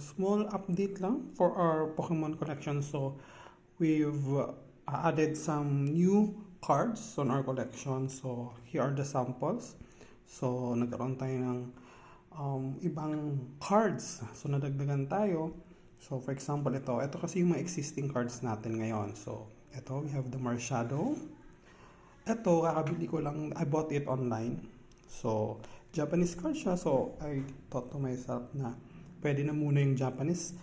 small update lang for our Pokemon collection. So, we've added some new cards on our collection. So, here are the samples. So, nagkaroon tayo ng ibang cards. So, nadagdagan tayo. So, for example, ito kasi yung mga existing cards natin ngayon. So, ito, we have the Marshadow. Ito, kakabili ko lang, I bought it online. So, Japanese card siya. So, I thought to myself na pwede na muna yung Japanese.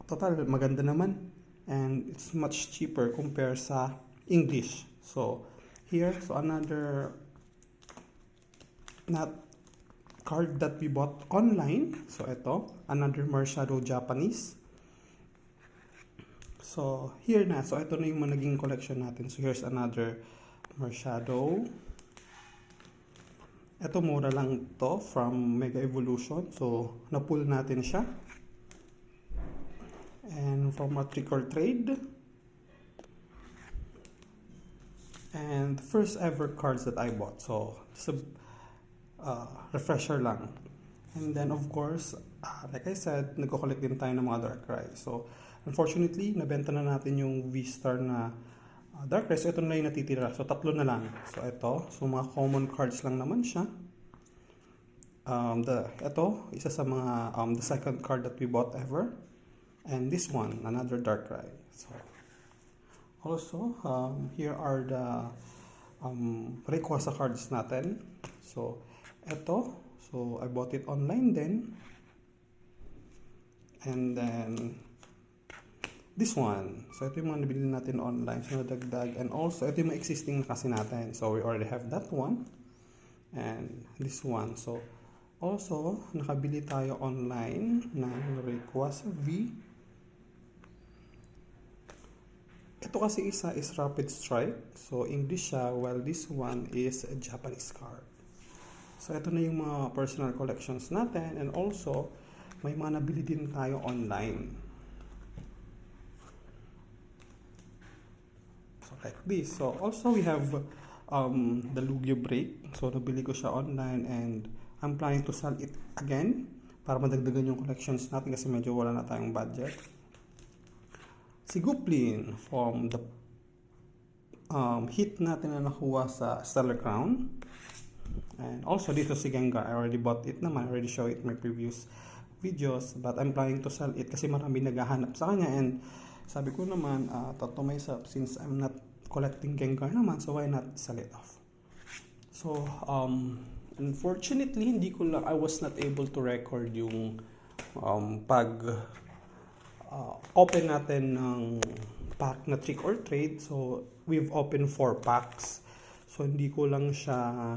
Total, maganda naman. And it's much cheaper compare sa English. So, here, so another not card that we bought online. So, ito, another Marshadow Japanese. So, here na. So, ito na yung naging collection natin. So, here's another Marshadow. Ito, mura lang to from Mega Evolution. So, na-pull natin siya. And from a Trick or Trade. And first ever cards that I bought. So, it's a refresher lang. And then, of course, like I said, nagko-collect din tayo ng mga Darkrai. So, unfortunately, nabenta na natin yung V-Star na Darkrai. So, ito na yung natitira. So, 3 na lang. So, ito. So, mga common cards lang naman siya. Ito, isa sa mga, the second card that we bought ever. And this one, another Darkrai. So, also, here are the Rayquaza cards natin. So, ito. So, I bought it online then. And then, this one. So, ito yung mga nabili natin online. So, nadagdag. And also, ito yung mga existing na kasi natin. So, we already have that one. And this one. So, also, nakabili tayo online ng Rayquaza V. Ito kasi isa is Rapid Strike. So, English siya, while this one is a Japanese card. So, ito na yung mga personal collections natin. And also, may mga nabili din tayo online. So, like this. So, also we have the Lugia Break. So, nabili ko siya online and I'm planning to sell it again para madagdagan yung collections natin kasi medyo wala na tayong budget. Si Guplin from the hit natin na nakuha sa Stellar Crown. And also dito si Gengar. I already bought it naman. I already showed it in my previous videos. But I'm planning to sell it kasi marami naghahanap sa kanya. And sabi ko naman, thought to myself, since I'm not collecting Gengar naman, so why not sell it off? So, unfortunately, I was not able to record yung open natin ng pack na Trick or Trade. So, we've opened 4 packs. So, hindi ko lang siya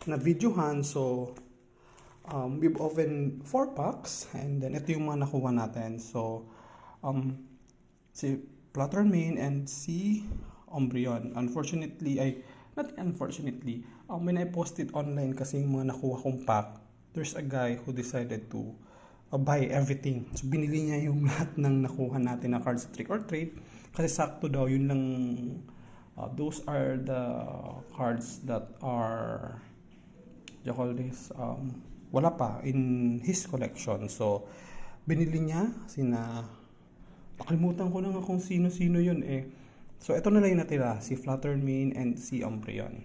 na-videohan. So, we've opened 4 packs. And then, ito yung mga nakuha natin. So, si Fluttermane and si Umbreon. Not unfortunately, when I posted online kasi yung mga nakuha kong pack, there's a guy who decided to buy everything. So, binili niya yung lahat ng nakuha natin na cards sa Trick or Trade. Kasi sakto daw, yun lang, those are the cards that are, wala pa in his collection. So, binili niya, nakalimutan ko na nga kung sino-sino yun eh. So, ito na lang yung natira, si Fluttermane and si Umbreon.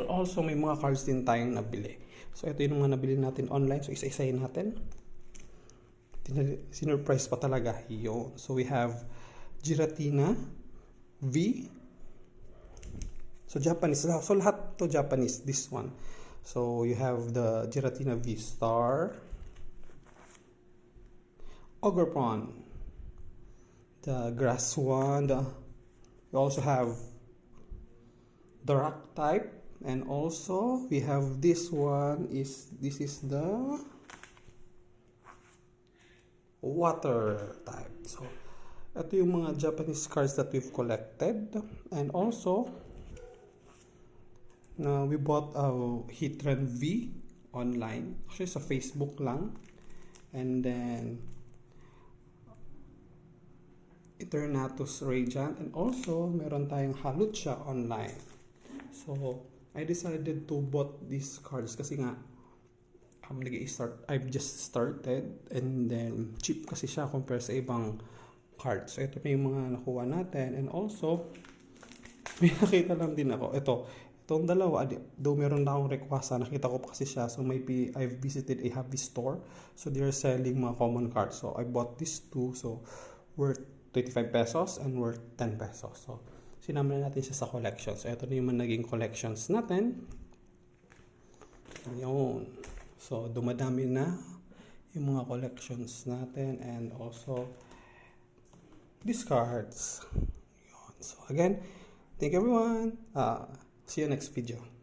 Also, may mga cards din tayong nabili. So, ito yung mga nabili natin online. So, isa-isayin natin. Sinurprise pa talaga yun. So, we have Giratina V. So, Japanese. So, lahat to Japanese. This one. So, you have the Giratina V-Star. Ogerpon. The Grass one. We also have the Rock type. And also, we have this one. This is the Water type. So, ito yung mga Japanese cards that we've collected. And also, we bought a Heatran V online. Actually, sa Facebook lang. And then, Eternatus Radiant. And also, meron tayong Hawlucha online. So, I decided to bought these cards kasi nga, I've just started, and then cheap kasi siya compare sa ibang cards. So ito na yung mga nakuha natin, and also may nakita lang din ako. Itong dalawa, though meron na akong request, nakita ko pa kasi siya. So maybe I've visited a hobby store. So they're selling mga common cards. So I bought these two. So worth 25 pesos and worth 10 pesos. So sinama na natin siya sa collection. So ito na yung mga naging collections natin. Ayun. So dumadami na yung mga collections natin, and also these cards. Ayun. So again, thank you everyone. See you next video.